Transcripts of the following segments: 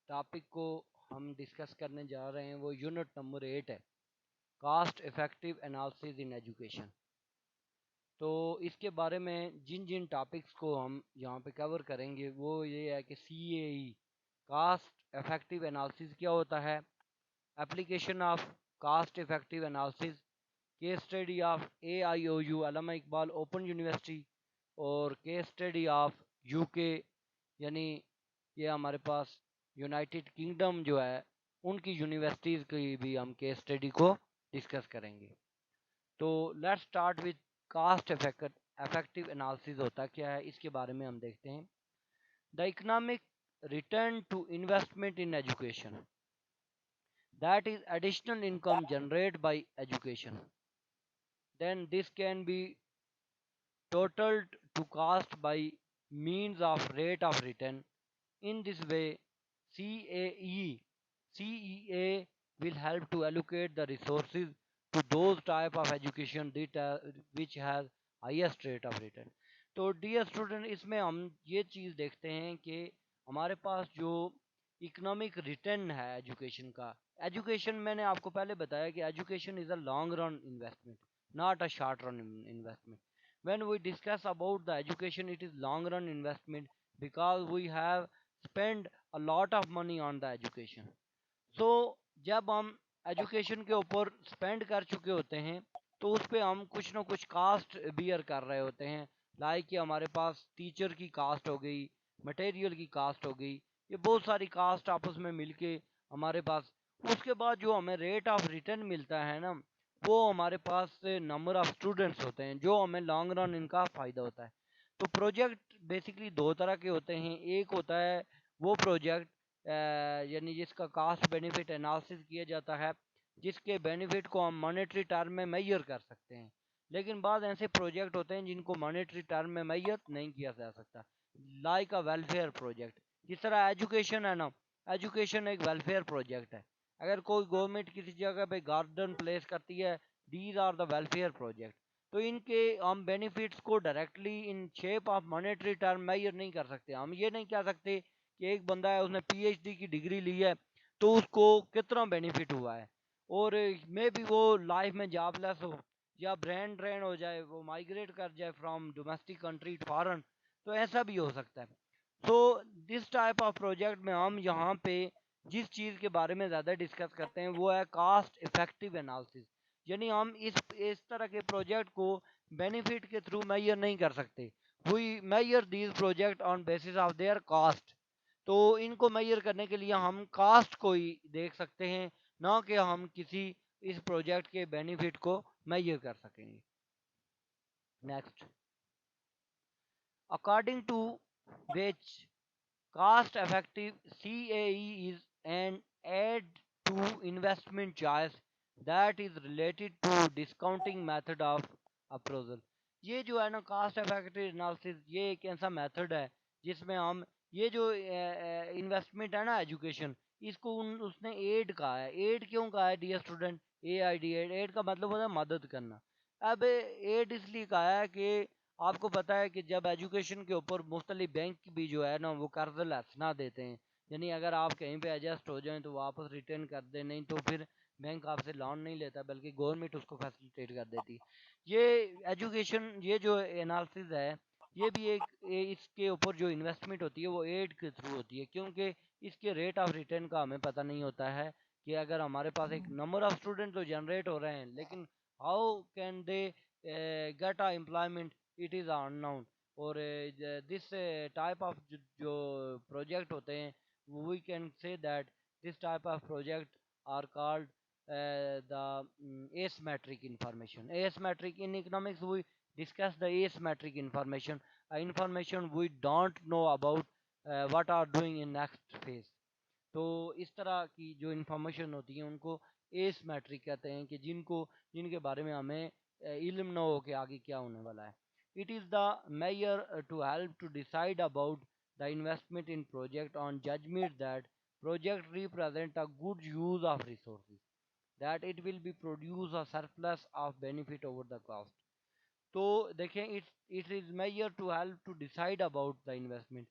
Topic को हम discuss करने जा रहे हैं वो यूनिट नंबर 8 है, cost effective analysis in education. तो इसके बारे में जिन जिन टॉपिक्स को हम यहाँ पे कवर करेंगे वो ये है कि CAE कास्ट इफेक्टिव एनालिसिस क्या होता है, application of cost effective analysis, case study of AIOU Allama Iqbal open university, और केस स्टडी ऑफ UK, यानी ये हमारे पास यूनाइटेड किंगडम जो है उनकी यूनिवर्सिटीज़ की भी हम केस स्टडी को डिस्कस करेंगे। तो let's start with cost effective analysis होता क्या है, इसके बारे में हम देखते हैं। The economic return to investment in education, that is additional income generated by education, then this can be totaled to cost by means of rate of return. In this way, CAE, CEA will help to allocate the resources to those type of education data which has highest rate of return. तो dear student, इसमें हम ये चीज़ देखते हैं कि हमारे पास जो इकोनॉमिक रिटर्न है एजुकेशन का, एजुकेशन मैंने आपको पहले बताया कि education is a long run investment, not a short run investment. When we discuss about the education, it is long run investment because we have spent a lot of money on the education. So जब हम education के ऊपर spend कर चुके होते हैं तो उस पर हम कुछ ना कुछ कास्ट बियर कर रहे होते हैं। लाइक कि हमारे पास टीचर की कास्ट हो गई, मटेरियल की कास्ट हो गई, ये बहुत सारी कास्ट आपस में मिलके हमारे पास, उसके बाद जो हमें रेट ऑफ रिटर्न मिलता है ना, वो हमारे पास नंबर ऑफ स्टूडेंट्स होते हैं जो हमें लॉन्ग रन इनका फ़ायदा होता है। तो प्रोजेक्ट बेसिकली दो तरह के होते हैं। एक होता है वो प्रोजेक्ट यानी जिसका कास्ट बेनिफिट एनालिसिस किया जाता है, जिसके बेनिफिट को हम मॉनेटरी टर्म में मेजर कर सकते हैं। लेकिन बाद ऐसे प्रोजेक्ट होते हैं जिनको मॉनेटरी टर्म में मेजर नहीं किया जा सकता, लाइक अ वेलफेयर प्रोजेक्ट। जिस तरह एजुकेशन है ना, एजुकेशन एक वेलफेयर प्रोजेक्ट है। अगर कोई गवर्नमेंट किसी जगह पे गार्डन प्लेस करती है, these are the welfare project. तो इनके हम बेनिफिट्स को directly in shape of monetary term measure नहीं कर सकते। हम ये नहीं कह सकते कि एक बंदा है उसने PhD की डिग्री ली है तो उसको कितना बेनिफिट हुआ है, और मे बी वो लाइफ में जॉबलेस हो या ब्रेन ड्रेन हो जाए, वो माइग्रेट कर जाए from domestic country to foreign, तो ऐसा भी हो सकता है। तो दिस टाइप ऑफ प्रोजेक्ट में हम यहाँ पे जिस चीज़ के बारे में ज़्यादा डिस्कस करते हैं वो है कास्ट इफेक्टिव एनालिसिस। यानी हम इस तरह के प्रोजेक्ट को बेनिफिट के थ्रू मेजर नहीं कर सकते। We measure these project on basis of their cost. तो इनको मेजर करने के लिए हम कास्ट को ही देख सकते हैं, ना कि हम किसी इस प्रोजेक्ट के बेनिफिट को मेजर कर सकेंगे। Next, according to which cost effective CAE is an aid to investment choice that is related to discounting method of appraisal। ये जो है ना कास्ट इफेक्टिव एनालिसिस, ये एक ऐसा मेथड है जिसमें हम ये जो इन्वेस्टमेंट है ना एजुकेशन, इसको उसने एड कहा है। एड क्यों कहा है डियर स्टूडेंट? AID, एड का मतलब होता है मदद करना। अब एड इसलिए कहा है कि आपको पता है कि जब एजुकेशन के ऊपर मुख्तलिफ बैंक भी जो है ना वो कर्ज ना देते हैं, यानी अगर आप कहीं पे एडजस्ट हो जाएं तो वापस रिटर्न कर दें, नहीं तो फिर बैंक आपसे लोन नहीं लेता बल्कि गवर्नमेंट उसको फैसिलिटेट कर देती है। ये एजुकेशन, ये जो एनालिसिस है, ये भी इसके ऊपर जो इन्वेस्टमेंट होती है वो एड के थ्रू होती है, क्योंकि इसके रेट ऑफ रिटर्न का हमें पता नहीं होता है कि अगर हमारे पास एक नंबर ऑफ स्टूडेंट तो जनरेट हो रहे हैं, लेकिन how can they get a employment, it is unknown. और दिस टाइप ऑफ जो प्रोजेक्ट होते हैं, we can say that this type of project are called the asymmetric information। Asymmetric in economics we discuss the asymmetric information we don't know about what are doing in next phase। तो इस तरह की जो information होती है उनको asymmetric कहते हैं, कि जिनके बारे में हमें इल्म ना हो कि आगे क्या होने वाला है। It is the measure to help to decide about the investment in project on judgement that project represent a good use of resources, that it will be produce a surplus of benefit over the cost। तो देखें, it is measure to help to decide about the investment.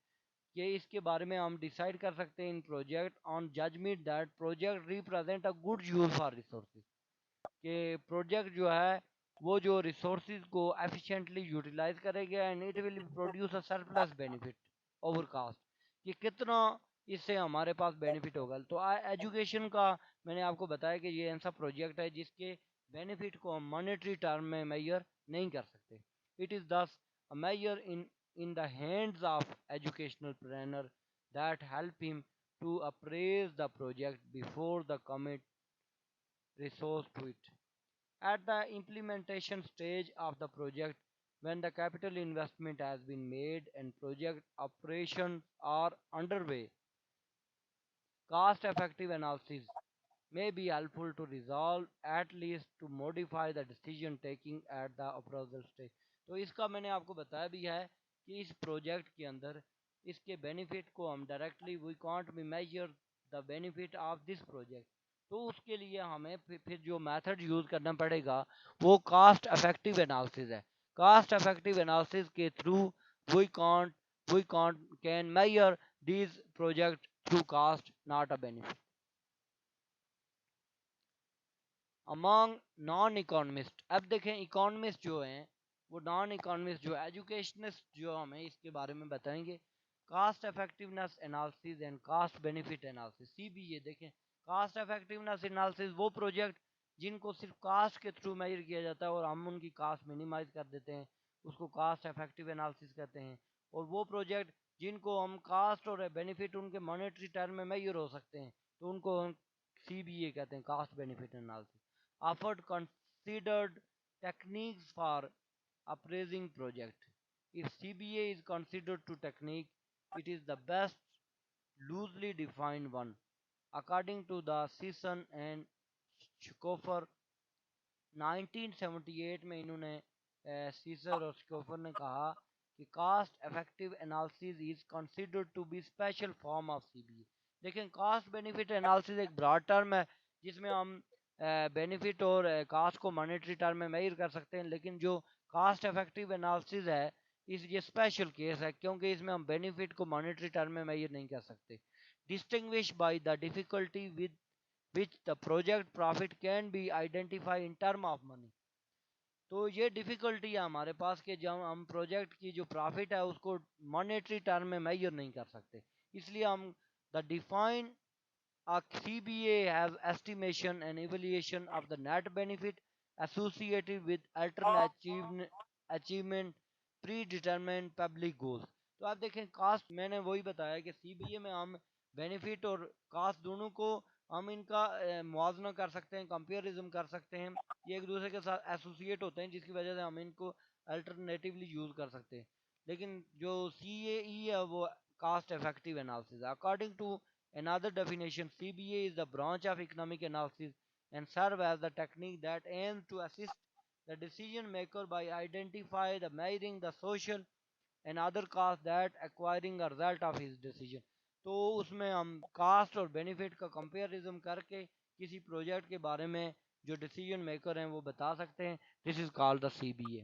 कि इसके बारे में हम decide कर सकते हैं in project on judgement that project represent a good use for resources, कि प्रोजेक्ट जो है वो जो रिसोर्सेज को एफिशिएंटली यूटिलाइज करेगा and it will produce a surplus benefit over cost, कि कितना इससे हमारे पास बेनिफिट होगा। तो एजुकेशन का मैंने आपको बताया कि ये ऐसा प्रोजेक्ट है जिसके बेनिफिट को हम मॉनेटरी टर्म में मेजर नहीं कर सकते। It is thus a measure in the hands of educational planner that help him to appraise the project before the commit resource to it. At the implementation stage of the project, when the capital investment has been made and project operations are underway, cost effective analysis may be helpful to resolve at least to modify the decision taking at the appraisal stage। तो इसका मैंने आपको बताया भी है कि इस project के अंदर इसके बेनिफिट को हम directly we can't be measure the benefit of this project, तो उसके लिए हमें फिर जो मेथड यूज़ करना पड़ेगा वो कास्ट इफेक्टिव एनालिसिस है। कास्ट इफेक्टिव एनालिसिस के through we can't we can't can measure this project through cost not a benefit. Among non economist, अब देखें इकोनॉमिस्ट जो हैं वो नॉन इकोनॉमिस्ट जो एजुकेशनिस्ट जो हमें इसके बारे में बताएंगे cost effectiveness analysis and cost benefit analysis CBA. देखें कास्ट इफेक्टिवनेस एनालिसिस वो प्रोजेक्ट जिनको सिर्फ कास्ट के थ्रू मेजर किया जाता है और हम उनकी कास्ट मिनिमाइज कर देते हैं, उसको कास्ट इफेक्टिव एनालिसिस कहते हैं। और वो प्रोजेक्ट जिनको हम कास्ट और बेनिफिट उनके मॉनेटरी टर्म में मेजर हो सकते हैं तो उनको हम सीबीए कहते हैं, cost benefit analysis. Offered considered techniques for appraising project. If CBA is considered to technique, it is the best loosely defined one. According to the Sisson and Schoffer 1978 में इन्होंने सीसर और स्कोफर ने कहा कि cost effective analysis is considered to be special form of CBA. लेकिन cost benefit analysis एक broad term है जिसमें हम बेनिफिट और कास्ट को मॉनेटरी टर्म में मेजर कर सकते हैं, लेकिन जो कास्ट इफेक्टिव एनालिसिस है इस ये स्पेशल केस है क्योंकि इसमें हम बेनिफिट को मॉनेटरी टर्म में मेजर नहीं कर सकते। Distinguish by the difficulty with which the project profit can be identified in term of money। तो ये डिफिकल्टी है हमारे पास कि जब हम प्रोजेक्ट की जो प्रॉफिट है उसको मॉनेटरी टर्म में मेजर नहीं कर सकते, इसलिए हम the define a CBA has estimation and evaluation of the net benefit associated with alternate achievement predetermined public goals। तो आप देखें कास्ट मैंने वही बताया कि सीबीए में हम बेनिफिट और कास्ट दोनों को हम इनका मुआवजा कर सकते हैं, कंपेरिज्म कर सकते हैं, ये एक दूसरे के साथ एसोसिएट होते हैं जिसकी वजह से हम इनको अल्टरनेटिवली यूज़ कर सकते हैं। लेकिन जो CAE है वो cost effective analysis according to another definition, CBA is the branch of economic analysis and serve as the technique that aims to assist the decision maker by identify the measuring the social and other costs that acquiring a result of his decision। तो उसमें हम cast और benefit का कंपेरिज्म करके किसी project के बारे में जो डिसीजन मेकर हैं वो बता सकते हैं। This is called the CBA,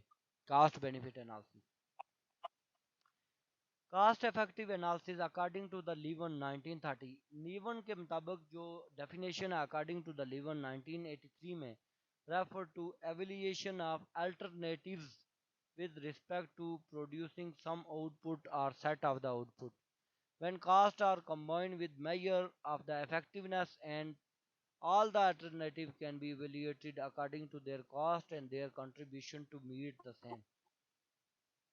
cost benefit analysis. Cost effective analysis according to the Levin 1930, Levin के मुताबिक जो डेफिनेशन है अकॉर्डिंग टू द लीवन 1983 में refer to evaluation of alternatives with respect to producing some output or set of the output when costs are combined with measure of the effectiveness and all the alternative can be evaluated according to their cost and their contribution to meet the same।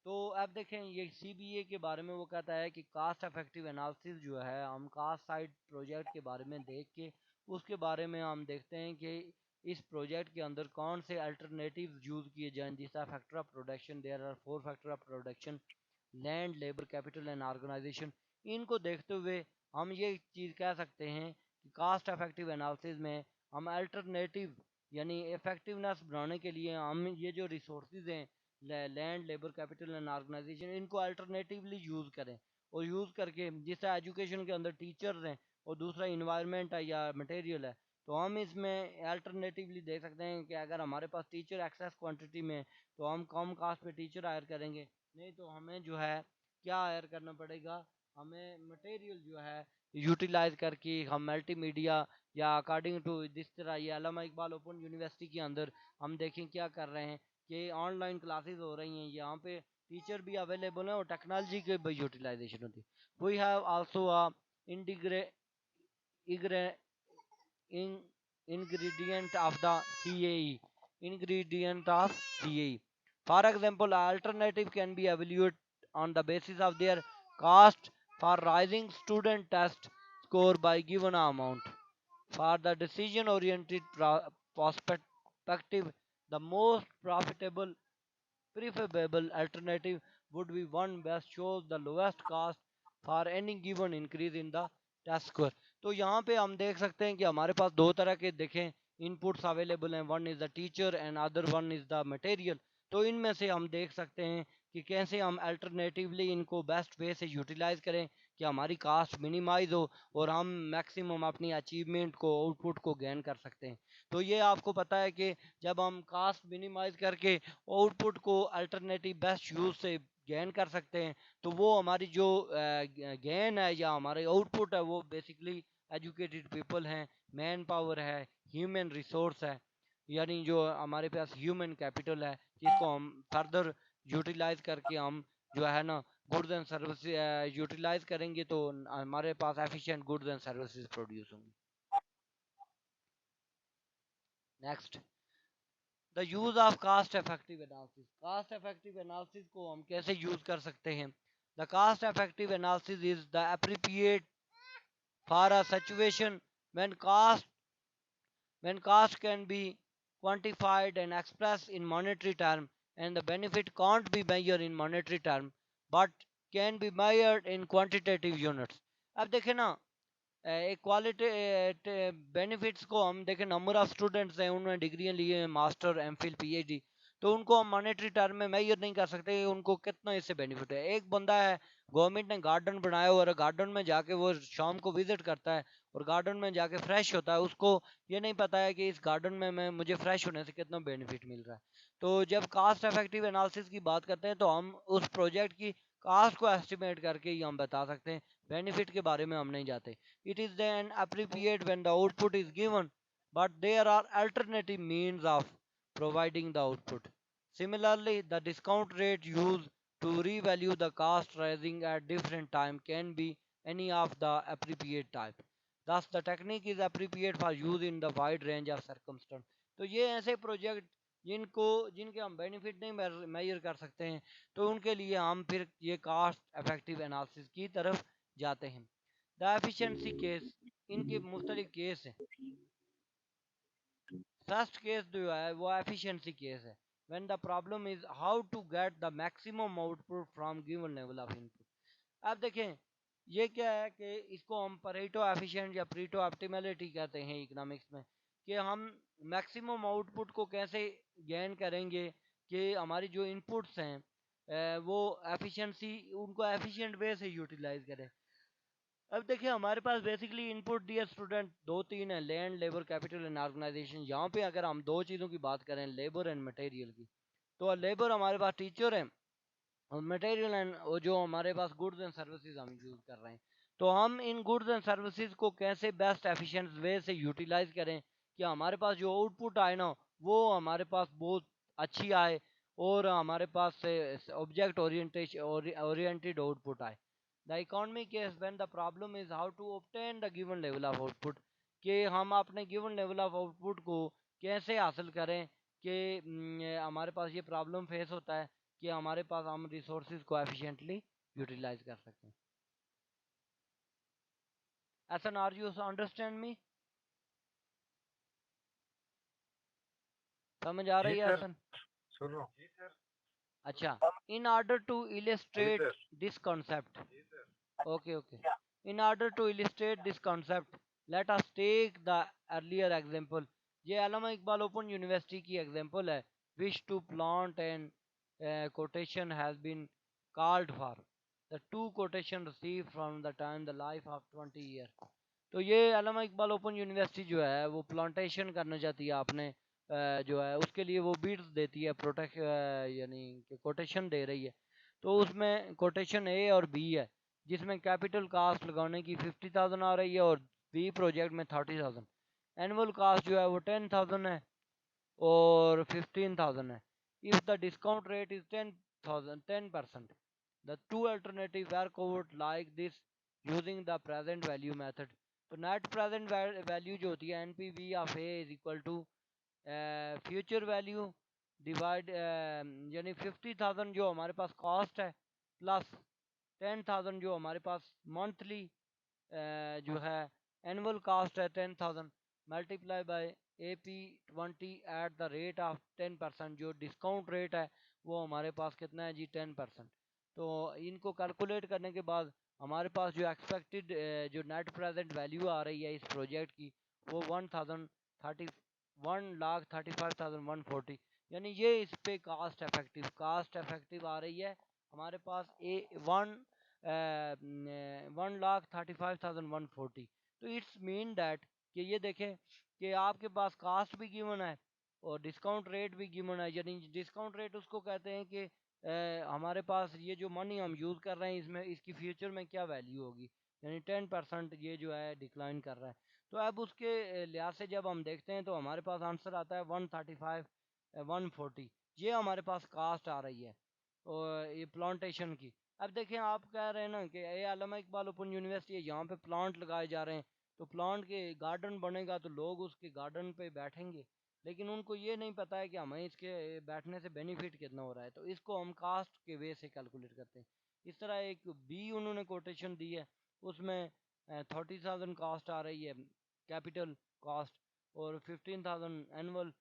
तो अब देखें ये CBA के बारे में वो कहता है कि कास्ट इफेक्टिव एनालिसिस जो है हम कास्ट साइड प्रोजेक्ट के बारे में देख के उसके बारे में हम देखते हैं कि इस प्रोजेक्ट के अंदर कौन से अल्टरनेटिव यूज़ किए जाएं। जैसा factor of production, there are 4 factor of production, land, labour, capital and organisation. इनको देखते हुए हम ये चीज़ कह सकते हैं कि कास्ट इफेक्टिव एनालिसिस में हम अल्टरनेटिव यानी इफेक्टिवनेस बढ़ाने के लिए हम ये जो रिसोर्सेज हैं land, labour, capital and organisation इनको अल्टरनेटिवली यूज़ करें और यूज़ करके जैसा एजुकेशन के अंदर टीचर्स हैं और दूसरा इन्वायरमेंट है या मटेरियल है, तो हम इसमें अल्टरनेटिवली देख सकते हैं कि अगर हमारे पास टीचर एक्सेस क्वांटिटी में तो हम कम कास्ट पे टीचर हायर करेंगे, नहीं तो हमें जो है क्या हायर करना पड़ेगा, हमें मटेरियल जो है यूटिलाइज करके हम मल्टीमीडिया या अकॉर्डिंग टू जिस तरह ये अल्लामा इकबाल ओपन यूनिवर्सिटी के अंदर हम देखें क्या कर रहे हैं कि ऑनलाइन क्लासेस हो रही हैं, यहाँ पे टीचर भी अवेलेबल हैं और टेक्नोलॉजी की भी यूटिलाइजेशन होती है। We have also a in, ingredient of the CAE. Ingredient of CAE. For example, alternative can be evaluated on the basis of their cost for rising student test score by given amount. For the decision-oriented perspective, the most profitable preferable alternative would be one best shows the lowest cost for any given increase in the test score। तो यहाँ पे हम देख सकते हैं कि हमारे पास दो तरह के देखें इनपुट्स अवेलेबल हैं, one is the teacher and other one is the material. तो इनमें से हम देख सकते हैं कि कैसे हम अल्टरनेटिवली इनको बेस्ट वे से यूटिलाइज करें कि हमारी कास्ट मिनिमाइज हो और हम मैक्सिमम अपनी अचीवमेंट को आउटपुट को गेन कर सकते हैं। तो ये आपको पता है कि जब हम कास्ट मिनिमाइज करके आउटपुट को अल्टरनेटिव बेस्ट यूज से गेन कर सकते हैं तो वो हमारी जो गेन है या हमारे आउटपुट है वो बेसिकली एजुकेटेड पीपल हैं, मैन पावर है, ह्यूमन रिसोर्स है, यानी जो हमारे पास ह्यूमन कैपिटल है जिसको हम फर्दर यूटिलाइज करके हम जो है ना गुड्स एंड सर्विस यूटिलाइज करेंगे तो हमारे पास efficient goods and services produce होंगी। Next, the use of cost effective analysis. Cost effective analysis को हम कैसे यूज कर सकते हैं? The cost effective analysis is the appropriate for a situation when cost can be quantified and expressed in monetary term and the benefit can't be measured in monetary term but can be measured in quantitative units। अब देखें ना, एक quality benefits को हम देखें, number of students हैं उन्होंने डिग्रियां ली हैं, मास्टर एम फिल पीएचडी, तो उनको हम मॉनेटरी टर्म में मेजर नहीं कर सकते उनको कितना इससे बेनिफिट है। एक बंदा है, गवर्नमेंट ने गार्डन बनाया और गार्डन में जाके वो शाम को विजिट करता है और गार्डन में जाके फ्रेश होता है, उसको ये नहीं पता है कि इस गार्डन में मैं मुझे फ्रेश होने से कितना बेनिफिट मिल रहा है। तो जब कास्ट इफेक्टिव एनालिसिस की बात करते हैं तो हम उस प्रोजेक्ट की कास्ट को एस्टिमेट करके ही हम बता सकते हैं, बेनिफिट के बारे में हम नहीं जाते। It is then appropriate when the output is given, but there are alternative means of providing the output. Similarly, the discount rate used to revalue the cost rising at different time can be any of the appropriate type. Thus, the technique is appropriate for use in the wide range of circumstances. तो ये ऐसे project जिनके हम benefit नहीं major कर सकते हैं तो उनके लिए हम फिर ये कास्ट इफेक्टिव एनालिसिस की तरफ जाते हैं। द एफिशिएंसी केस, इनके मुख्तलिफ केस हैं। फर्स्ट केस जो है वो एफिशिएंसी केस है, when the problem is how to get the maximum output from given level of input. अब देखें ये क्या है कि इसको हम परेटो एफिशिएंट या परेटो ऑप्टिमैलिटी कहते हैं इकोनॉमिक्स में, कि हम मैक्सिमम आउटपुट को कैसे गेन करेंगे कि हमारी जो इनपुट्स हैं वो एफिशिएंसी उनको एफिशिएंट वे से यूटिलाइज करें। अब देखिए हमारे पास बेसिकली इनपुट दिया स्टूडेंट दो तीन है, land, labour, capital and organisation. यहाँ पे अगर हम दो चीज़ों की बात करें, लेबर एंड मटेरियल की, तो लेबर हमारे पास टीचर है और मटेरियल एंड जो हमारे पास गुड्स एंड सर्विसेज हम यूज़ कर रहे हैं। तो हम इन गुड्स एंड सर्विसेज को कैसे बेस्ट एफिशिएंट वे से यूटिलाइज करें कि हमारे पास जो आउटपुट आए ना वो हमारे पास बहुत अच्छी आए और हमारे पास ऑब्जेक्ट ओरिएंटेड आउटपुट आए। The economic case when the problem is how to obtain the given level of output, कि हम अपने गिवन लेवल ऑफ आउटपुट को कैसे हासिल करें कि हमारे पास ये प्रॉब्लम फेस होता है कि हमारे पास हम रिसोर्सेज को एफिशिएंटली यूटिलाइज कर सकते हैं। ऐसा आर यू अंडरस्टैंड मी? समझ आ जी रही है सर, ऐसा? सुन रहा हूँ। अच्छा, इन ऑर्डर टू जी illustrate sir. This concept, okay, okay, in order to illustrate this concept let us take the earlier example। ये अल्लामा इकबाल ओपन यूनिवर्सिटी की एग्जांपल है, wish to plant and quotation has been called for the two quotation received from the time the life of 20 year। तो ये अल्लामा Iqbal open University जो है वो plantation करना चाहती है आपने जो है उसके लिए वो बीड्स देती है, प्रोटेक्ट यानी कि कोटेशन दे रही है। तो उसमें कोटेशन ए और बी है। जिसमें कैपिटल कास्ट लगाने की 50,000 आ रही है और बी प्रोजेक्ट में 30,000। एनुअल कास्ट जो है वो 10,000 है और 15,000 है। If the discount rate is 10%, the two alternative work out like this using the present value method. तो नेट प्रेजेंट वैल्यू जो होती है NPV of A is equal to future value divide यानी 50,000 जो हमारे पास कॉस्ट है प्लस 10,000 जो हमारे पास मंथली जो है एनुअल कास्ट है 10,000 multiply by AP20 at the rate of 10%। जो डिस्काउंट रेट है वो हमारे पास कितना है जी 10%। तो इनको कैलकुलेट करने के बाद हमारे पास जो एक्सपेक्टेड जो नेट प्रेजेंट वैल्यू आ रही है इस प्रोजेक्ट की वो 1,35,140, यानी ये इस पे कास्ट इफेक्टिव आ रही है हमारे पास 1,35,140। तो इट्स मीन दैट कि ये देखें कि आपके पास कास्ट भी गिवन है और डिस्काउंट रेट भी गिवन है। यानी डिस्काउंट रेट उसको कहते हैं कि हमारे पास ये जो मनी हम यूज़ कर रहे हैं इसमें इसकी फ्यूचर में क्या वैल्यू होगी, यानी 10% ये जो है डिक्लाइन कर रहा है। तो अब उसके लिहाज से जब हम देखते हैं तो हमारे पास आंसर आता है 135,140। ये हमारे पास कास्ट आ रही है और ये प्लांटेशन की। अब देखें आप कह रहे हैं ना कि ये अल्लामा इकबाल ओपन यूनिवर्सिटी है, यहाँ पे प्लांट लगाए जा रहे हैं, तो प्लांट के गार्डन बनेगा तो लोग उसके गार्डन पे बैठेंगे, लेकिन उनको ये नहीं पता है कि हमें इसके बैठने से बेनिफिट कितना हो रहा है। तो इसको हम कास्ट के वे से कैलकुलेट करते हैं। इस तरह एक बी उन्होंने कोटेशन दी है, उसमें 30,000 कास्ट आ रही है कैपिटल कास्ट और 15,000 एनुअल।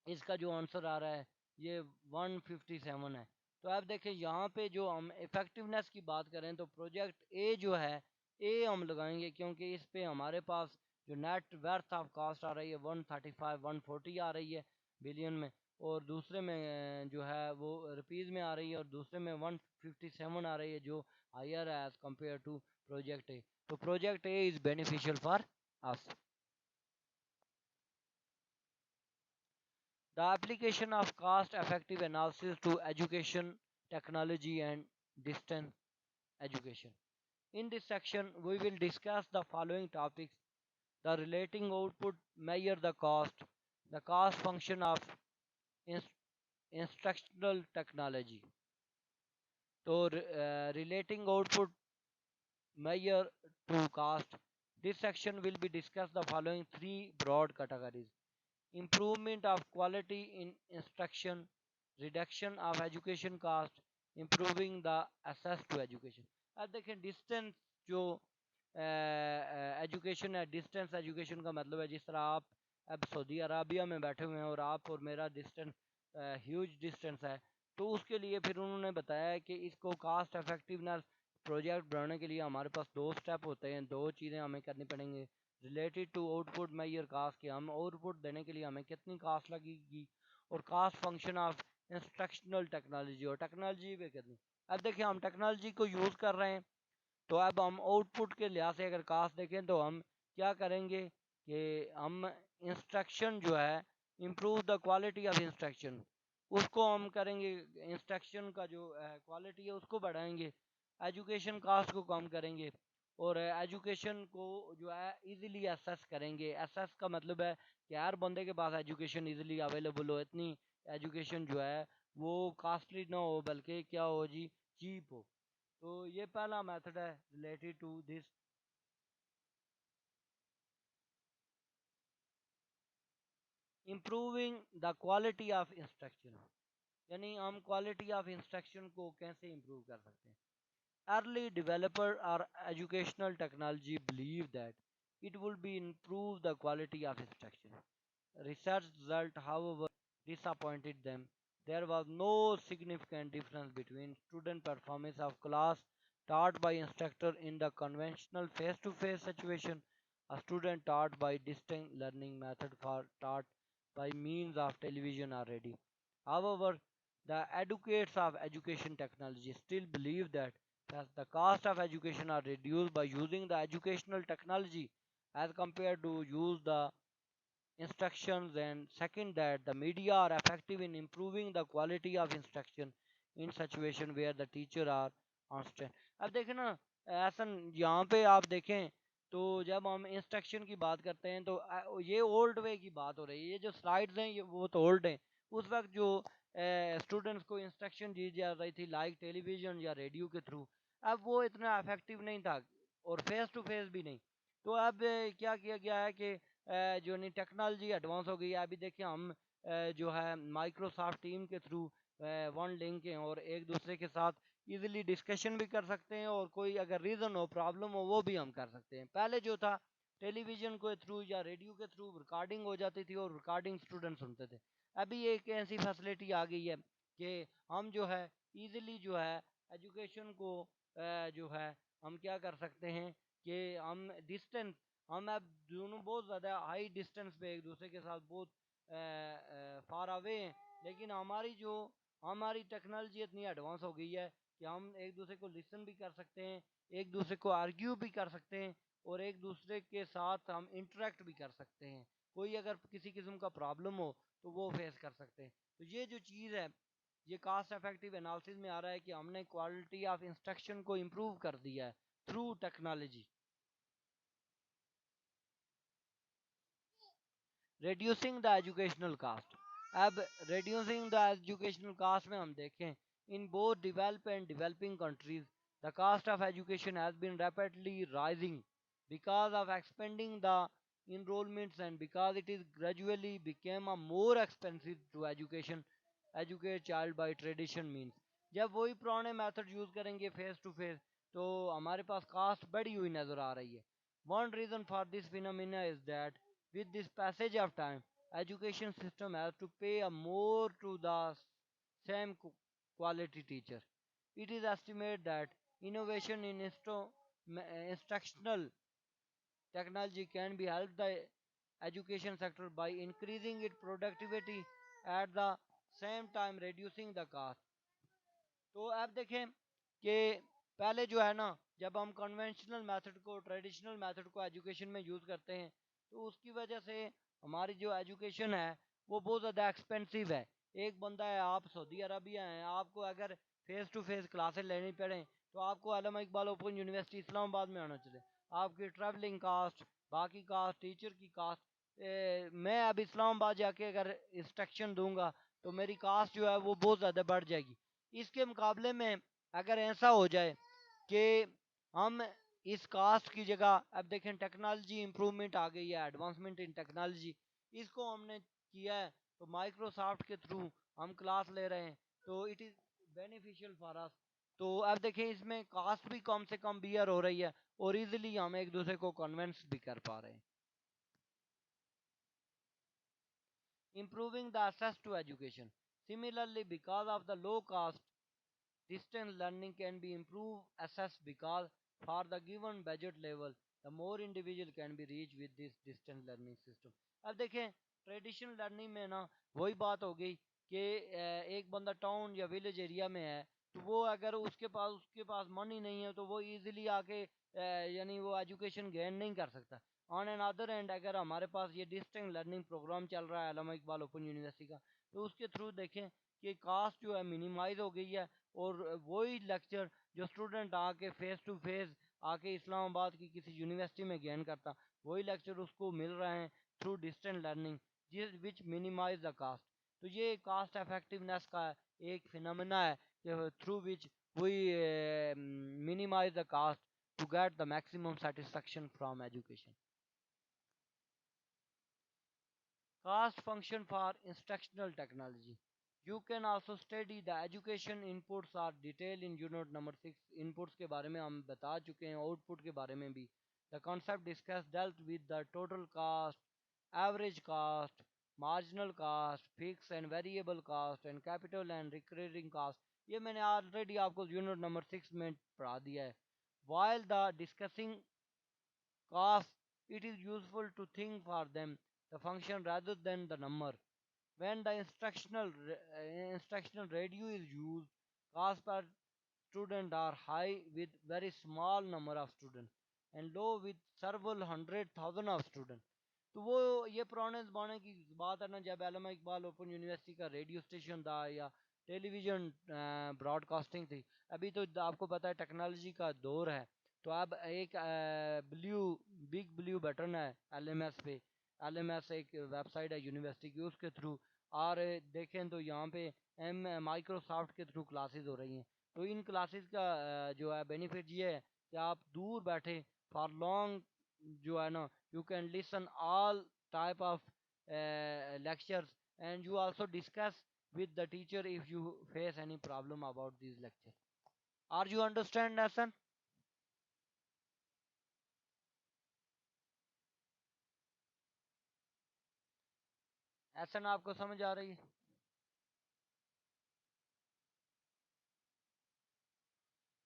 इसका जो आंसर आ रहा है ये 157 है। तो आप देखें यहाँ पे जो हम इफेक्टिवनेस की बात करें तो प्रोजेक्ट ए जो है ए हम लगाएंगे, क्योंकि इस पे हमारे पास जो नेट वर्थ ऑफ कास्ट आ रही है 135,140 आ रही है बिलियन में, और दूसरे में जो है वो रुपीज़ में आ रही है, और दूसरे में 157 आ रही है जो हायर है as compare to project A. तो project A is beneficial for us. The application of cost-effective analysis to education, technology and distance education. In this section, we will discuss the following topics: the relating output, measure the cost function of inst- instructional technology. So, relating output, measure to cost. This section will be discuss the following three broad categories: improvement of quality in instruction, reduction of education cost, improving the access to education। अब देखें distance जो education है, distance education का मतलब है जिस तरह आप अब सऊदी अराबिया में बैठे हुए हैं और आप और मेरा डिस्टेंस ह्यूज डिस्टेंस है, तो उसके लिए फिर उन्होंने बताया है कि इसको कास्ट इफेक्टिवनेस प्रोजेक्ट बनाने के लिए हमारे पास दो स्टेप होते हैं, दो चीज़ें हमें करनी पड़ेंगी related to output measure cost के। हम आउटपुट देने के लिए हमें कितनी कास्ट लगेगी, और cost function of instructional technology और टेक्नोलॉजी पे कितनी। अब देखिए हम टेक्नोलॉजी को यूज़ कर रहे हैं, तो अब हम आउटपुट के लिहाज से अगर कास्ट देखें तो हम क्या करेंगे कि हम इंस्ट्रक्शन जो है improve the quality of instruction उसको हम करेंगे, इंस्ट्रक्शन का जो क्वालिटी है उसको बढ़ाएंगे, एजुकेशन कास्ट को कम करेंगे, और एजुकेशन को जो है इजीली एसेस करेंगे। एसेस का मतलब है कि हर बंदे के पास एजुकेशन इजीली अवेलेबल हो, इतनी एजुकेशन जो है वो कॉस्टली ना हो बल्कि क्या हो जी चीप हो। तो ये पहला मेथड है related to this. Improving the quality of instruction, यानी हम क्वालिटी ऑफ इंस्ट्रक्शन को कैसे इम्प्रूव कर सकते हैं। Early developer or educational technology believe that it will be improve the quality of instruction. Research result, however, disappointed them. There was no significant difference between student performance of class taught by instructor in the conventional face-to-face situation. A student taught by distinct learning method for taught by means of television or radio. However, the advocates of education technology still believe that the cost of education are reduced by using the educational technology as compared to use the instructions, and second that the media are effective in improving the quality of instruction in situation where the teacher are on stand। अब देखें ना, ऐसा यहाँ पे आप देखें तो जब हम इंस्ट्रक्शन की बात करते हैं तो ये ओल्ड वे की बात हो रही है। ये जो स्लाइड्स हैं ये वो तो ओल्ड हैं। उस वक्त जो स्टूडेंट्स को इंस्ट्रक्शन दी जा रही थी लाइक टेलीविज़न या रेडियो के थ्रू, अब वो इतना इफेक्टिव नहीं था और फेस टू फेस भी नहीं। तो अब क्या किया गया है कि जो नहीं टेक्नोलॉजी एडवांस हो गई है। अभी देखिए हम जो है माइक्रोसॉफ्ट टीम के थ्रू वन लिंक हैं और एक दूसरे के साथ इजीली डिस्कशन भी कर सकते हैं और कोई अगर रीज़न हो प्रॉब्लम हो वो भी हम कर सकते हैं। पहले जो था टेलीविज़न के थ्रू या रेडियो के थ्रू रिकॉर्डिंग हो जाती थी और रिकॉर्डिंग स्टूडेंट सुनते थे। अभी एक ऐसी फैसिलिटी आ गई है कि हम जो है इजीली जो है एजुकेशन को जो है हम क्या कर सकते हैं कि हम डिस्टेंस, हम अब दोनों बहुत ज़्यादा हाई डिस्टेंस पे एक दूसरे के साथ बहुत फार अवे हैं, लेकिन हमारी टेक्नोलॉजी इतनी एडवांस हो गई है कि हम एक दूसरे को लिसन भी कर सकते हैं, एक दूसरे को आर्ग्यू भी कर सकते हैं और एक दूसरे के साथ हम इंटरेक्ट भी कर सकते हैं। कोई अगर किसी किस्म का प्रॉब्लम हो तो वो फेस कर सकते हैं। तो ये जो चीज़ है ये कास्ट इफेक्टिव एनालिसिस में आ रहा है कि हमने क्वालिटी ऑफ इंस्ट्रक्शन को इम्प्रूव कर दिया है through technology. Reducing the educational cost. अब रिड्यूसिंग द एजुकेशनल कास्ट में हम देखें in both develop and developing countries the cost of education has been rapidly rising because of expanding the enrollments and because it is gradually became a more expensive to educate child by tradition means। जब वही पुराने method use करेंगे face to face तो हमारे पास cast बढ़ी हुई नजर आ रही है। One reason for this phenomena is that with this passage of time education system has to pay a more to the same quality teacher। It is estimated that innovation in instructional technology can be helped the education sector by increasing its productivity at the same time reducing the cost। तो आप देखें कि पहले जो है ना, जब हम कन्वेंशनल मेथड को ट्रेडिशनल मेथड को एजुकेशन में यूज़ करते हैं तो उसकी वजह से हमारी जो एजुकेशन है वो बहुत ज़्यादा एक्सपेंसिव है। एक बंदा है, आप सऊदी अरबिया हैं, आपको अगर फेस टू फेस क्लासेस लेनी पड़े तो आपको अल्लामा इकबाल ओपन यूनिवर्सिटी इस्लामाबाद में आना चले। आपकी ट्रैवलिंग कास्ट, बाकी कास्ट, टीचर की कास्ट, मैं अब इस्लामाबाद जाके अगर इंस्ट्रक्शन दूंगा तो मेरी कास्ट जो है वो बहुत ज़्यादा बढ़ जाएगी। इसके मुकाबले में अगर ऐसा हो जाए कि हम इस कास्ट की जगह, अब देखें टेक्नोलॉजी इंप्रूवमेंट आ गई है, एडवांसमेंट इन टेक्नोलॉजी, इसको हमने किया है तो माइक्रोसॉफ्ट के थ्रू हम क्लास ले रहे हैं तो इट इज़ बेनिफिशियल फॉर अस। तो अब देखें इसमें कास्ट भी कम से कम बियर हो रही है और इजीली हम एक दूसरे को कन्विंस भी कर पा रहे हैं। Improving the access to education, similarly because of the low cost distance learning can be improved assessed because for the given budget level the more individual can be reached with this distance learning system। अब देखें traditional learning में ना वही बात हो गई कि एक बंदा टाउन या विलेज एरिया में है तो वो अगर उसके पास मनी नहीं है तो वो इजीली आके यानी वो एजुकेशन गेन नहीं कर सकता। ऑन एन अदर एंड अगर हमारे पास ये डिस्टेंस लर्निंग प्रोग्राम चल रहा है अल्लामा इकबाल ओपन यूनिवर्सिटी का तो उसके थ्रू देखें कि कास्ट जो है मिनिमाइज हो गई है और वही लेक्चर जो स्टूडेंट आके फेस टू फेस आके इस्लामाबाद की किसी यूनिवर्सिटी में गेन करता वही लेक्चर उसको मिल रहे हैं थ्रू डिस्टेंस लर्निंग जिस विच मिनिमाइज द कास्ट। तो ये कास्ट इफेक्टिवनेस का एक फिनोमेना है through which we minimise the cost to get the maximum satisfaction from education. Cost function for instructional technology. You can also study the education inputs are detailed in unit number 6। inputs के बारे में हम बता चुके हैं, output के बारे में भी। The concept discussed dealt with the total cost, average cost, marginal cost, fixed and variable cost and capital and recurring cost। ये मैंने ऑलरेडी आपको यूनिट नंबर 6 में पढ़ा दिया है। While the discussing cost, it is useful to think for them the function rather than the number। When the instructional radio is used, cost per student are high with very small number of students and low with several hundred thousand of students। तो वो ये पुराने ज़माने की बात है ना, जब अल्लामा इकबाल ओपन यूनिवर्सिटी का रेडियो स्टेशन था या टेलीविज़न ब्रॉडकास्टिंग थी। अभी तो आपको पता है टेक्नोलॉजी का दौर है, तो अब एक ब्लू बिग ब्लू बटन है एलएमएस पे। एलएमएस एक वेबसाइट है यूनिवर्सिटी की, उसके थ्रू और देखें तो यहाँ पे एम माइक्रोसॉफ्ट के थ्रू क्लासेस हो रही हैं। तो इन क्लासेस का जो है बेनिफिट ये है कि आप दूर बैठे फॉर लॉन्ग जो है ना, you can listen all type of lectures, and you also discuss with the teacher if you face any problem about these lectures. Are you understand, Nathan? Nathan, आपको समझ आ रही है?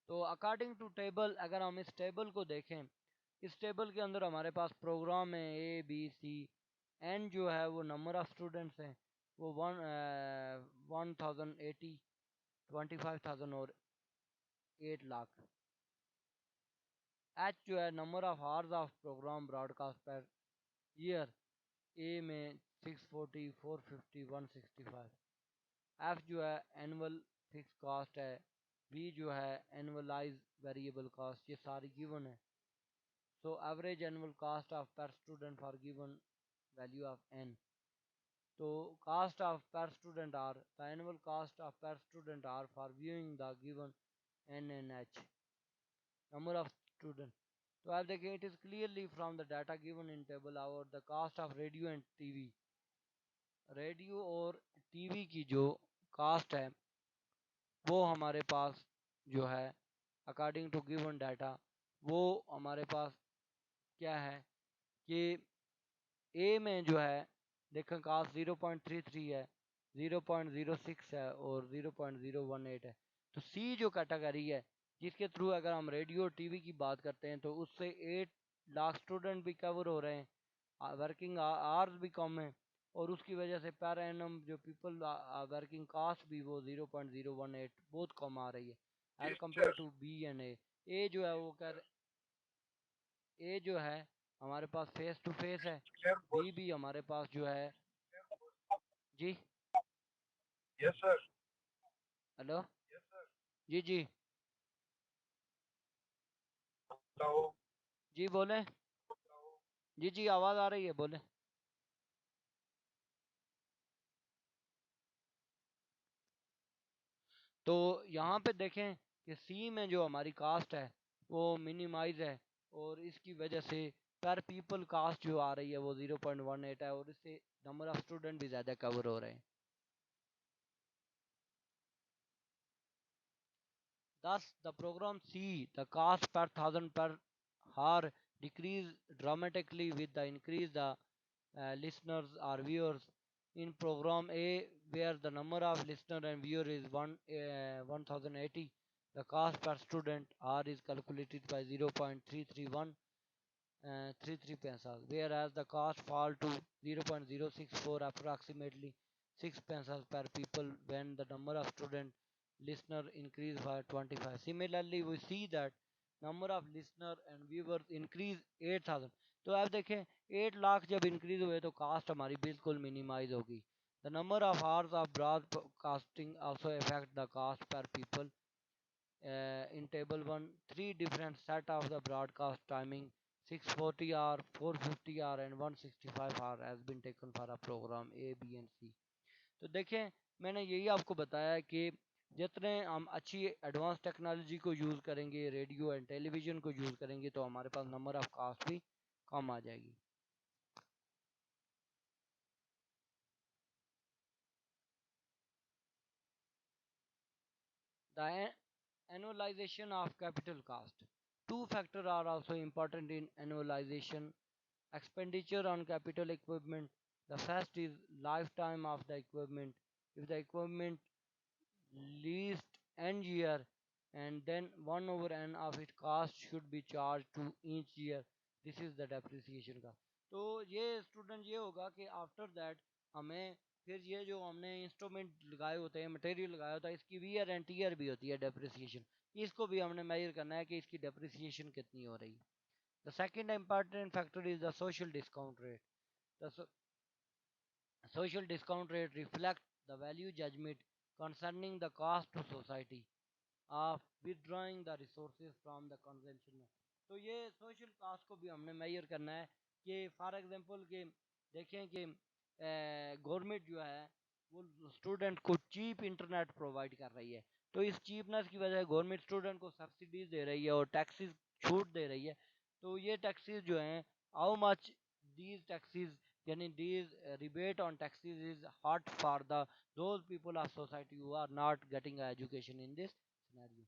तो अकॉर्डिंग टू टेबल, अगर हम इस टेबल को देखें, इस टेबल के अंदर हमारे पास प्रोग्राम है ABC। एन जो है वो नंबर ऑफ स्टूडेंट्स हैं, वो 1080, 25,000 और 8 लाख। एच जो है number of hours of programme broadcast per year, A में 640, 450, 165। एफ जो है एनुअल फिक्स कॉस्ट है। बी जो है एनुअलाइज वेरिएबल कॉस्ट, ये सारी गिवन है। So average annual cost of per student for given value of N. तो cost of per student are the annual cost of per student are for viewing the given N and H number of student। तो आप देखें, it is clearly from the data given in table about the cost of radio and TV। Radio और TV की जो cast है वो हमारे पास जो है अकॉर्डिंग टू गिवन डाटा, वो हमारे पास क्या है कि ए में जो है देखें कास्ट 0.33 है, 0.06 है और 0.018 है। तो सी जो कैटेगरी है जिसके थ्रू अगर हम रेडियो टीवी की बात करते हैं तो उससे 8 लाख स्टूडेंट भी कवर हो रहे हैं, वर्किंग आवर्स भी कम है, और उसकी वजह से पर एनम जो पीपल वर्किंग कास्ट भी वो 0.018 बहुत कम आ रही है as Yes, compare sir. To B and A जो है वो कर ए जो है हमारे पास फेस टू फेस है। Clear, boss. बी भी हमारे पास जो है। जी। Yes, sir. हेलो। जी जी। Hello. जी बोले। जी जी आवाज़ आ रही है, बोले। तो यहाँ पे देखें कि सी में जो हमारी कास्ट है वो मिनिमाइज है, और इसकी वजह से पर पीपल कास्ट जो आ रही है वो 0.18 है, और इससे नंबर ऑफ स्टूडेंट भी ज़्यादा कवर हो रहे हैं। Thus, the program C, the cost per thousand per hour decrease dramatically with the increase the listeners or viewers. In program A, where the number of listener and viewer is 1080, the cost per student R is calculated by 0.331 33 pesos, whereas the cost fall to 0.064, approximately 6 pesos per people when the number of student listener increase by 25. Similarly, we see that number of listener and viewers increase 8,000। तो आप देखें 8 लाख जब increase हुए तो cast हमारी बिल्कुल minimise होगी। The number of hours of broadcasting also affect the cost per people. In table 1, three different set of the broadcast timing, 640 hour, 450 hour and 165 hour has been taken for a program A, B and C। तो देखें, मैंने यही आपको बताया है कि जितने हम अच्छी एडवांस टेक्नोलॉजी को यूज़ करेंगे, रेडियो एंड टेलीविज़न को यूज़ करेंगे, तो हमारे पास नंबर ऑफ कास्ट भी कम आ जाएगी। The annualization of capital cost. Two factors are also important in annualization: expenditure on capital equipment. The first is lifetime of the equipment. If the equipment leased n year, and then 1 over n of its cost should be charged to each year, this is the depreciation का। तो ये student ये होगा कि after that हमें फिर ये जो हमने इंस्ट्रूमेंट लगाए होते हैं, मटेरियल लगाया होता है, इसकी वीयर एंड टीयर भी होती है डेप्रिसिएशन। इसको भी हमने मेजर करना है कि इसकी डेप्रिसिएशन कितनी हो रही है। The second important factor is the social discount rate. The social discount rate reflects the value judgment concerning the cost to society of withdrawing the resources from the consumption में। तो ये सोशल कास्ट को भी हमने major करना है कि for example कि देखें कि गवर्नमेंट जो है वो स्टूडेंट को चीप इंटरनेट प्रोवाइड कर रही है। तो इस चीपनेस की वजह से गवर्नमेंट स्टूडेंट को सब्सिडीज दे रही है और टैक्सेस छूट दे रही है। तो ये टैक्सेस जो हैं, हाउ मच दीज टैक्सेस, यानी these rebate on taxes is hot for the those people of society who are not getting education in this scenario.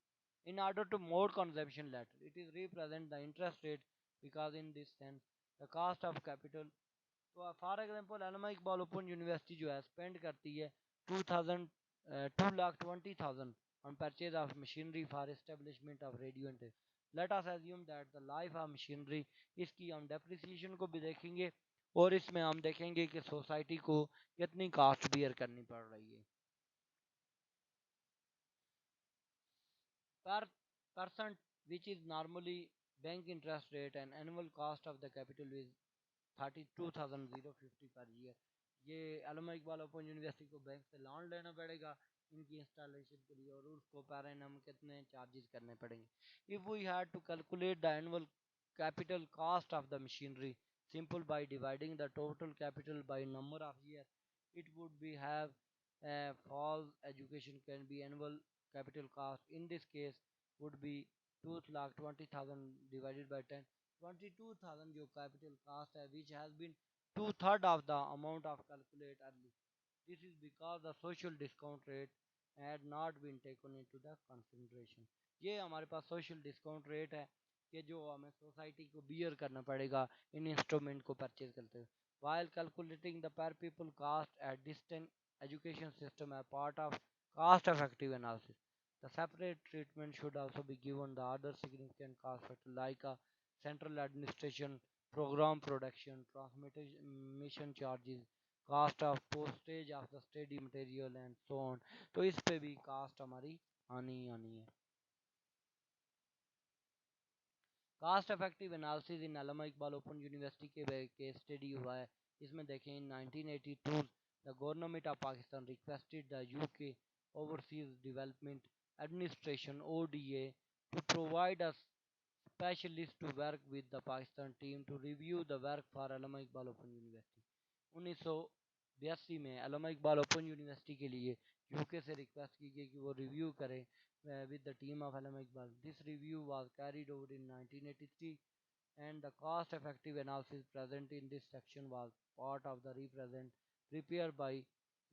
In order to more consumption later, it is represent the interest rate because in this sense the cost of capital। तो for example Allama Iqbal open University जो है spend करती है 2,20,000 on purchase of machinery for establishment of radio and let us assume that the life of machinery, इसकी हम depreciation को भी देखेंगे और इसमें हम देखेंगे कि सोसाइटी को कितनी कास्ट बियर करनी पड़ रही है। per percent, which is normally bank interest rate and annual cost of the capital is 32,050 per year। ये अलमा इकबाल ओपन यूनिवर्सिटी को बैंक से लोन लेना पड़ेगा इनकी इंस्टॉलेशन के लिए और उसको पर एनम कितने चार्जेस करने पड़ेंगे। If we had to calculate the annual capital cost of the machinery simple by dividing the total capital by number of years, it would be have false education can be annual capital cost in this case would be 2,20,000 divided by 10, 22,000 जो capital cost है which has been two-third of the amount of calculate early। this is because the social discount rate had not been taken into the consideration। ये हमारे पास social discount rate है कि जो हमें society को beer करना पड़ेगा इन इंस्ट्रूमेंट को परचेज करते हुए। while calculating the per people cost at distant education system as part of cost effective analysis, the separate treatment should also be given the other significant cost factor like a central administration, program production, transmission charges, cost of postage of the study material and so on। तो इस पे भी cast हमारी आनी ही आनी है। Cost effective analysis in Allama Iqbal open university के केस स्टडी हुआ है। इसमें देखें in 1982 the government of Pakistan requested the UK overseas development administration ODA to provide us specialists to work with the Pakistan team to review the work for Allama Iqbal Open University। 1982 में अल्लामा Iqbal open university के लिए UK से request की गई कि वो review करें with the team of Allama Iqbal। This review was carried over in 1983 and the cost effective analysis present in this section was part of the represent prepared by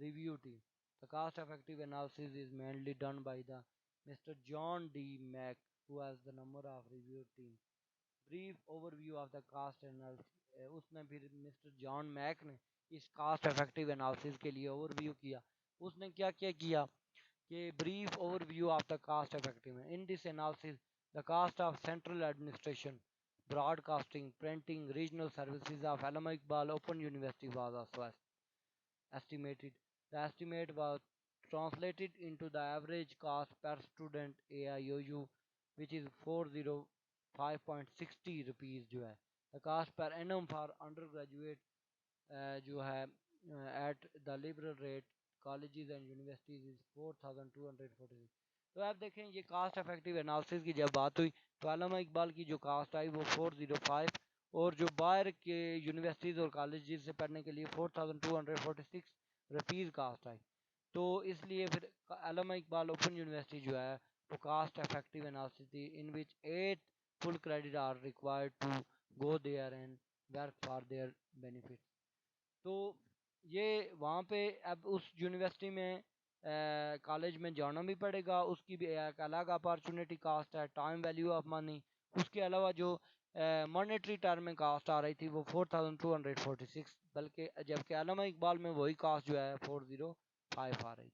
review team। The cost effective analysis is mainly done by the Mr. John D. Mack who has the number of review team। Brief overview of the cost analysis, उसने फिर mister John Mac ने इस cast effective analysis के लिए overview किया। उसने क्या क्या किया कि brief overview of the cost effective in this analysis the cost of central administration, broadcasting, printing, regional services of Allama Iqbal Open University was also estimated। The estimate was translated into the average cost per student AIOU which is 405.60 rupees जो है। The cost per annum for undergraduate जो है at the liberal rate colleges and universities is 4,246। तो आप देखें ये cast effective analysis की जब बात हुई तो अल्लामा इकबाल की जो कास्ट आई वो 405 और जो बाहर के यूनिवर्सिटीज़ और कॉलेजेस से पढ़ने के लिए 4,246 रुपीज़ कास्ट आई। तो इसलिए फिर अल्लामा इकबाल ओपन यूनिवर्सिटी जो है वो कास्ट इफेक्टिव एनालिसिस थी in which 8 full credit are required to go there and work for their benefit. तो ये वहाँ पे अब उस यूनिवर्सिटी में कॉलेज में जाना भी पड़ेगा, उसकी भी एक अलग अपॉर्चुनिटी कास्ट है, टाइम वैल्यू ऑफ मनी। उसके अलावा जो मॉनेटरी टर्म में कास्ट आ रही थी वो 4,246, बल्कि जबकि अल्लामा इकबाल में वही कास्ट जो है 405 आ रही थी।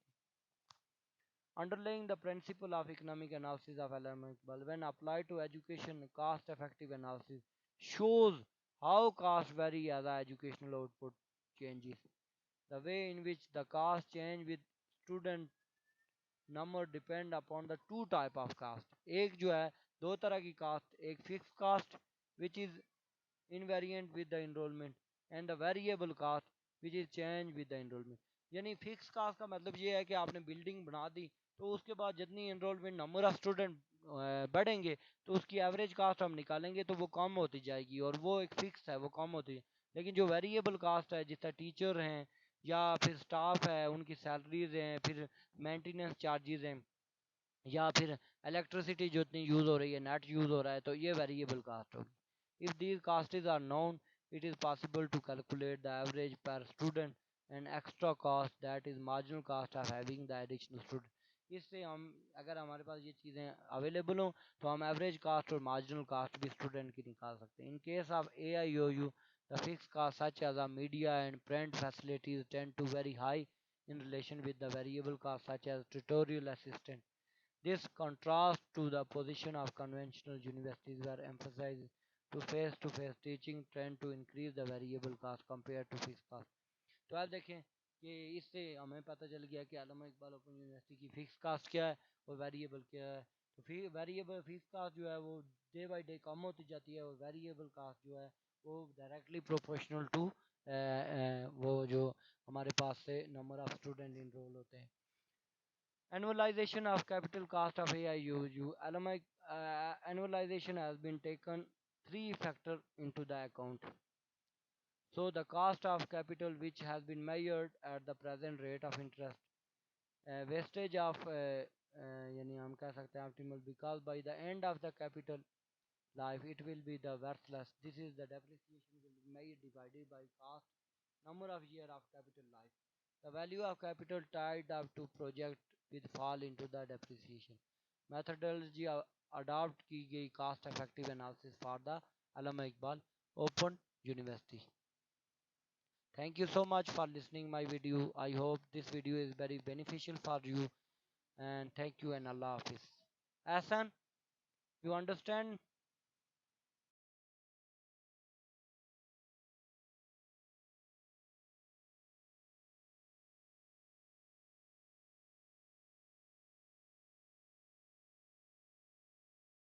Underlying the principle of economic analysis of Allama Iqbal when applied to education, cost effective analysis shows how costs vary as the educational output changes। The way in which the cost change with student number depend upon the two type of cost। एक जो है दो तरह की cost, एक fix cost which is invariant with the enrollment and the variable cost which is change with the enrollment। यानी fix cast का मतलब ये है कि आपने बिल्डिंग बना दी, तो उसके बाद जितनी इनरोलमेंट नंबर ऑफ स्टूडेंट बढ़ेंगे, तो उसकी एवरेज कास्ट हम निकालेंगे तो वो कम होती जाएगी, और वो एक फिक्स है, वो कम होती है। लेकिन जो वेरिएबल कास्ट है, जिस तरह टीचर हैं या फिर स्टाफ है, उनकी सैलरीज हैं, फिर मेंटेनेंस चार्जेस हैं, या फिर इलेक्ट्रिसिटी जो इतनी यूज़ हो रही है, नेट यूज़ हो रहा है, तो ये वेरिएबल कास्ट होगी। If these costs are known, it is possible to calculate the average per student and extra cost that is marginal cost of having the additional student. इससे हम, अगर हमारे पास ये चीज़ें अवेलेबल हों, तो हम एवरेज कास्ट और मार्जिनल कास्ट भी स्टूडेंट की निकाल सकते हैं। In case of AIOU, the fixed cost such as a media and print facilities tend to very high in relation with the variable cost such as tutorial assistant. This contrasts to the position of conventional universities where emphasis to face-to-face teaching tend to increase the variable cost compared to fixed cost. तो आप देखें कि इससे हमें पता चल गया कि आलमा इकबाल ओपन यूनिवर्सिटी की फिक्स कास्ट क्या है और वेरिएबल क्या है। तो फिर वेरिएबल फिक्स कास्ट जो है वो डे बाई डे कम होती जाती है, और वेरिएबल कास्ट जो है वो डायरेक्टली प्रोपोर्शनल टू वो जो हमारे पास से नंबर ऑफ स्टूडेंट इनरोल होते हैं। Annualization of capital cost of AIUU. Alumni annualization has been taken three factor into the account. So the cost of capital, which has been measured at the present rate of interest, wastage of यानी हम कह सकते हैं optimal, because by the end of the capital life it will be the worthless. This is the depreciation will be made divided by cost number of year of capital life. The value of capital tied up to project with fall into the depreciation. Methodology adopt की गई cost effective analysis for the Allama Iqbal Open University. Thank you so much for listening my video. I hope this video is very beneficial for you, and thank you and Allah Hafiz. Ahsan, you understand